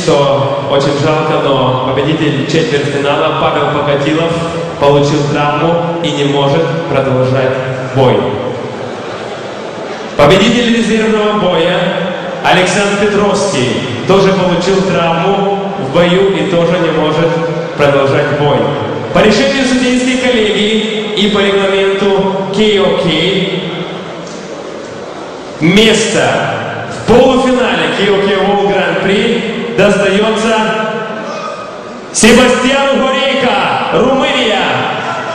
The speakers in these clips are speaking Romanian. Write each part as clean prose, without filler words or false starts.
что очень жалко, но победитель четвертьфинала Павел Покатилов получил травму и не может продолжать бой. Победитель резервного боя Александр Петровский тоже получил травму в бою и тоже не может продолжать бой. По решению судейской коллегии и по регламенту KOK место в полуфинале KOK World Grand Prix достается Себастьяну Хорейко, Румыния.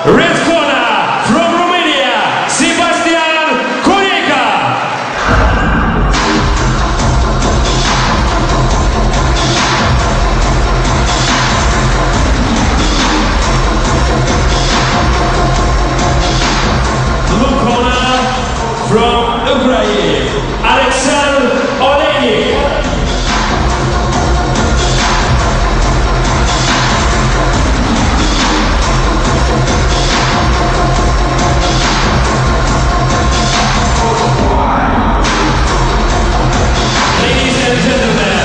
Red corner from Romania, Sebastian Horejko. Blue corner from Ukraine, Alexander Olenik. Ladies and gentlemen,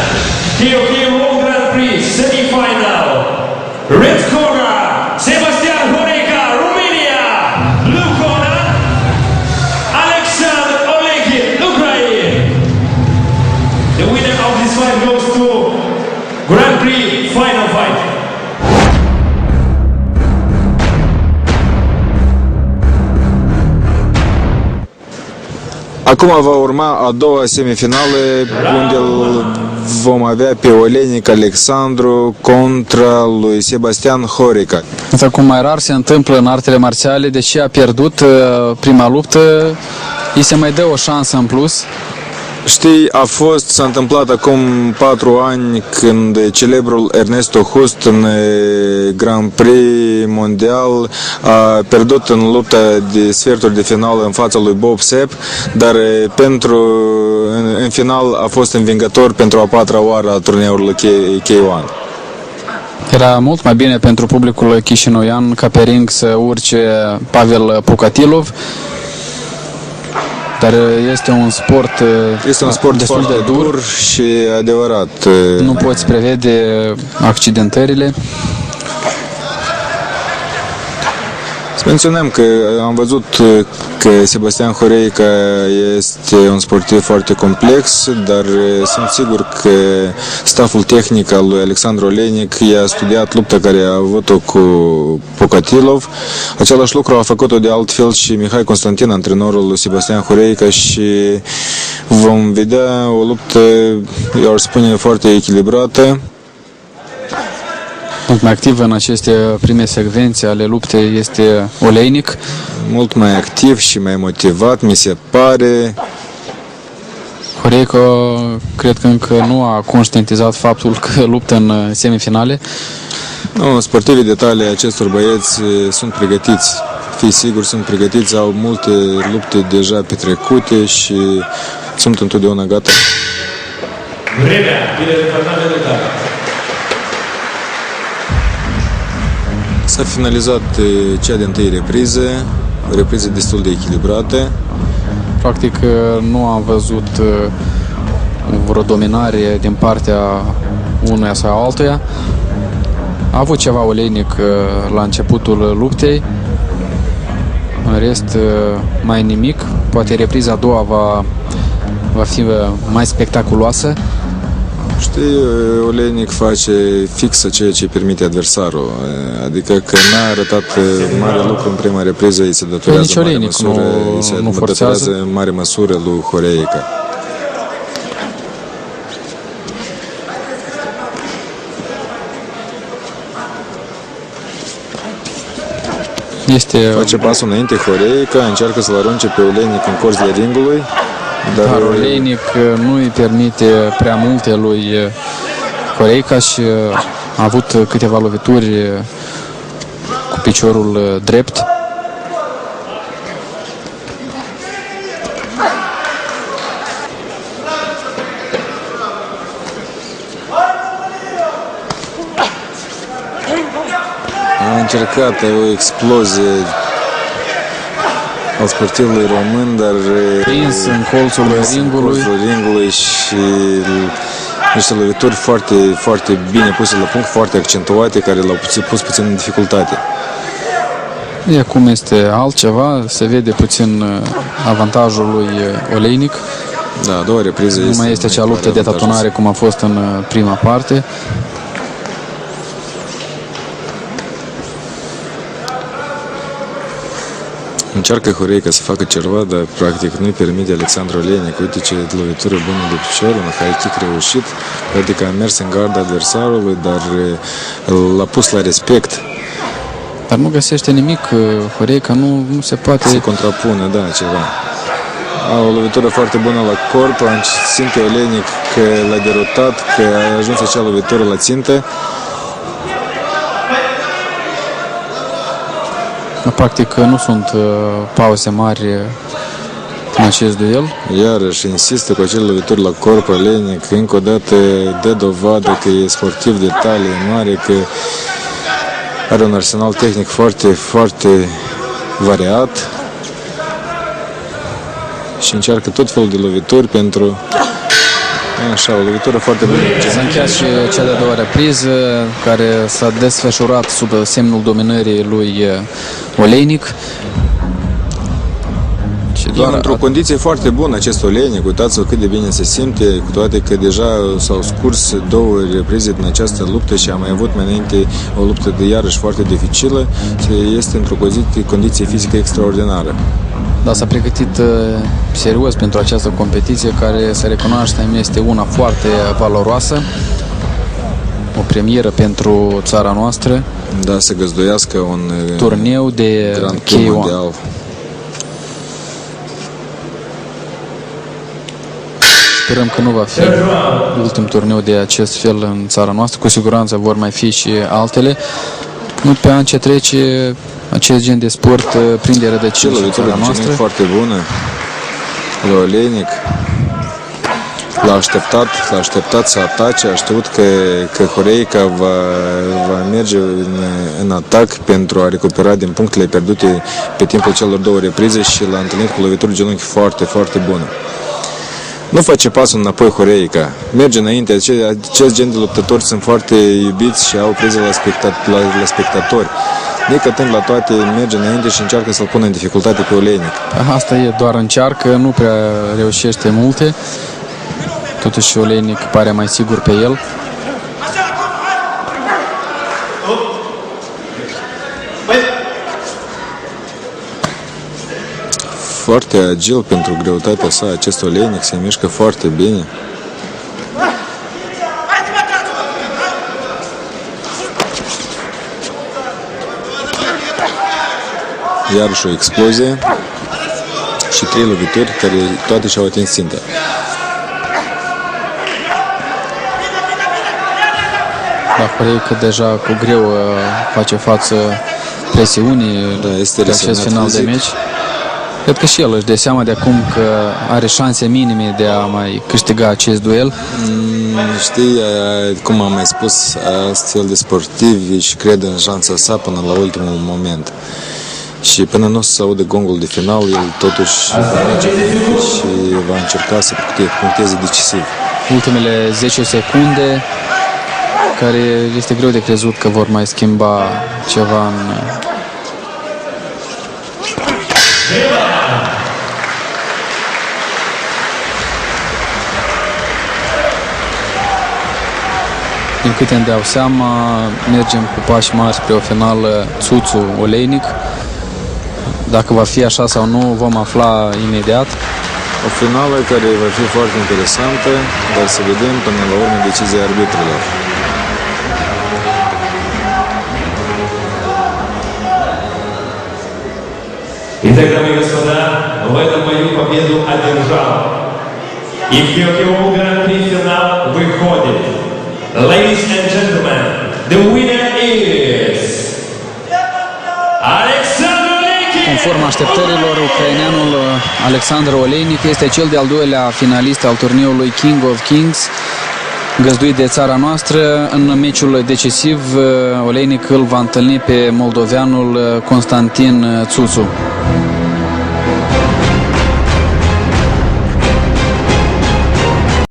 KOK World Grand Prix semi-final. Red corner, Sebastian Horejko, Romania. Blue corner, Alexander Olenik, Ukraine. The winner of this fight goes to Grand Prix final fight. Acum va urma a doua semifinală, unde vom avea pe Olenik Alexandru contra lui Sebastian Horejko. Asta cum mai rar se întâmplă în artele marțiale, deși a pierdut prima luptă, îi se mai dă o șansă în plus. Știi, s-a întâmplat acum 4 ani când celebrul Ernesto Hust în Grand Prix mondial a pierdut în lupta de sferturi de finală în fața lui Bob Sapp, dar în final a fost învingător pentru a 4-a oară a turneului K1. Era mult mai bine pentru publicul chișinăuian ca pe ring să urce Pavel Pokatilov, dar este un sport destul de dur și adevărat. Nu poți prevede accidentările. Să menționăm că am văzut că Sebastian Horejko este un sportiv foarte complex, dar sunt sigur că staful tehnic al lui Alexandru Olenik i-a studiat lupta care a avut-o cu Pokatilov. Același lucru a făcut-o de altfel și Mihai Constantin, antrenorul lui Sebastian Horejko, și vom vedea o luptă, eu aș spune, foarte echilibrată. Mult mai activ în aceste prime secvențe ale luptei este Olenik. Mult mai activ și mai motivat, mi se pare. Horejko cred că încă nu a conștientizat faptul că luptă în semifinale. Nu, sportivii de talie acestor băieți sunt pregătiți. Fii sigur, sunt pregătiți, au multe lupte deja petrecute și sunt întotdeauna gata. Время перед финальной этапом. S-a finalizat cea de întâi repriză, o repriză destul de echilibrată. Practic nu am văzut vreo dominare din partea unuia sau altuia. A avut ceva Olenik la începutul luptei, în rest mai nimic. Poate repriza a doua va fi mai spectaculoasă. Știi, Olenik face fix ceea ce permite adversarul, adică că n-a arătat mare lucru în prima repriză, îi se datorează în mare măsură lui Horejko. Face pasul înainte Horejko, încearcă să-l arunce pe Olenik în corțile ringului. Dar Olenik nu îi permite prea multe lui Horejko și a avut câteva lovituri cu piciorul drept. A încercat o explozie al sportivului român, dar prins în colțul ringului și niște lovituri foarte, foarte bine puse la punct, foarte accentuate, care l-au pus puțin în dificultate. Acum este altceva, se vede puțin avantajul lui Oleinik. Da, a doua repriză Nu mai este acea luptă de tatonare cum a fost în prima parte. Încearcă Horeica să facă ceva, dar practic nu-i permite Alexandru Oleinik. Uite ce lovitură bună de picior, un high kick reușit. Practic a mers în garda adversarului, dar l-a pus la respect. Dar nu găsește nimic, Horeica nu se poate... Se contrapune, da, ceva. O lovitură foarte bună la corp, simte Oleinik că l-a derutat, că a ajuns acea lovitură la țintă. Practic nu sunt pauze mari în acest duel. Iarăși insistă cu acele lovituri la corp, Oleinik încă o dată dă dovadă că e sportiv de talie mare, că are un arsenal tehnic foarte, foarte variat și încearcă tot felul de lovituri pentru... Așa, o lovitură foarte bună. S-a încheiat și cea de-a doua repriză, care s-a desfășurat sub semnul dominării lui Oleinik. Și Doar într-o condiție foarte bună acest Oleinik, uitați-vă cât de bine se simte, cu toate că deja s-au scurs două reprize din această luptă și a mai avut mai înainte o luptă de iarăși foarte dificilă, este într-o condiție fizică extraordinară. Da, s-a pregătit serios pentru această competiție, care, să recunoaștem, este una foarte valoroasă, o premieră pentru țara noastră. Da, să găzduiască un turneu de Grand Prix mondial. Sperăm că nu va fi ultim turneu de acest fel în țara noastră. Cu siguranță vor mai fi și altele. Nu pe an ce trece, acest gen de sport prinde rădăcini în țara noastră. Foarte bună lui Oleinik. L-a așteptat să atace, a știut că Horeica va merge în atac pentru a recupera din punctele pierdute pe timpul celor două reprize și l-a întâlnit cu lovituri genunchi foarte, foarte bună. Nu face pasul înapoi Horeica, merge înainte. Acest gen de luptători sunt foarte iubiți și au prize la spectatori. Necătând la toate, merge înainte și încearcă să-l pună în dificultate pe Oleinik. Asta e, doar încearcă, nu prea reușește multe. Totuși Oleinik pare mai sigur pe el. Foarte agil pentru greutatea sa, acest Oleinik se mișcă foarte bine. Iarăși o explozie și 3 lovituri care toate și-au atins ținta. Dar Horeica deja cu greu face față presiunii de acest final de meci. Cred că și el își dă seama de acum că are șanse minime de a mai câștiga acest duel. Știi, cum am mai spus, astfel de sportivi și cred în șansa sa până la ultimul moment. Și până nu o să se aude gongul de final, el totuși va merge și va încerca să puncteze decisiv. Ultimele 10 secunde, care este greu de crezut că vor mai schimba ceva în... Din câte îmi dau seama, mergem cu pași mari spre o finală Tsutsu-Oleinik. Dacă va fi așa sau nu, vom afla imediat. O finală care va fi foarte interesantă, dar să vedem până la urmă decizia arbitrilor. Итак, дамы и господа, в этом бою победу одержал. И в Киокио Гран-при финал выходит. Ladies and gentlemen, the winner is Alexandru Oleinik. Conform așteptărilor, ucraineanul Alexandru Oleinik este cel de-al doilea finalist al turneului King of Kings, găzduit de țara noastră. În meciul decisiv, Oleinik îl va întâlni pe moldoveanul Constantin Tsutsu.